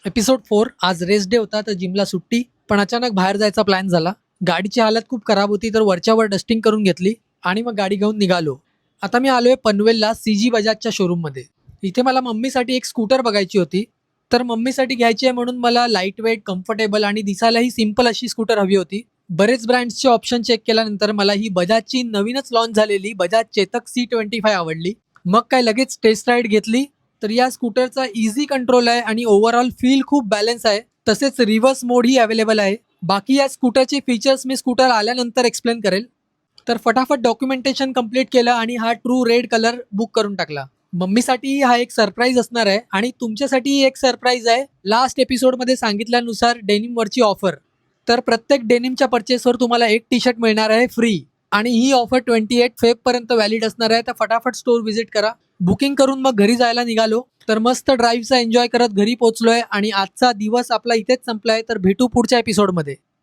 Episode 4. आज rest day होता तर जिमला सुट्टी, पण अचानक बाहेर जायचा प्लॅन झाला. गाडीची हालत खूप खराब होती तर वरच्यावर डस्टिंग करून घेतली आणि मग गाडी घेऊन निघालो. आता मी आलोय पनवेलला CG बजाजच्या शोरूम मध्ये. इथे मला मम्मीसाठी एक स्कूटर बघायची होती. तर मम्मीसाठी घ्यायची आहे म्हणून मला लाईट वेट, कम्फर्टेबल आणि दिसायलाही सिंपल अशी स्कूटर हवी होती. बरेच ब्रँड्सचे ऑप्शन चेक केल्यानंतर मला ही बजाजची नवीनच लॉन्च झालेली बजाज चेतक C25 आवडली. मग काय लगेच टेस्ट राईड घेतली. तर या स्कूटरचा इझी कंट्रोल आहे आणि ओव्हरऑल फील खूप बॅलन्स आहे. तसेच रिव्हर्स मोड ही अवेलेबल आहे. बाकी या स्कूटरचे फीचर्स मी स्कूटर आल्यानंतर एक्सप्लेन करेल. तर फटाफट डॉक्युमेंटेशन कंप्लीट केलं आणि हा ट्रू रेड कलर बुक करून टाकला. मम्मीसाठी हा एक सरप्राईज असणार आहे आणि तुमच्यासाठी एक सरप्राईज आहे. लास्ट एपिसोडमध्ये सांगितल्यानुसार डेनिमवरची ऑफर. तर प्रत्येक डेनिमच्या परचेसवर तुम्हाला एक टी शर्ट मिळणार आहे फ्री. आणि ही ऑफर 28 फेब पर्यंत व्हॅलिड असणार आहे. तर फटाफट स्टोर व्हिजिट करा. बुकिंग करून मग घरी जायला निघालो. तर मस्त ड्राईव्हचा एन्जॉय करत घरी पोहोचलोय आणि आजचा दिवस आपला इथेच संपलाय. तर भेटू पुढच्या एपिसोडमध्ये.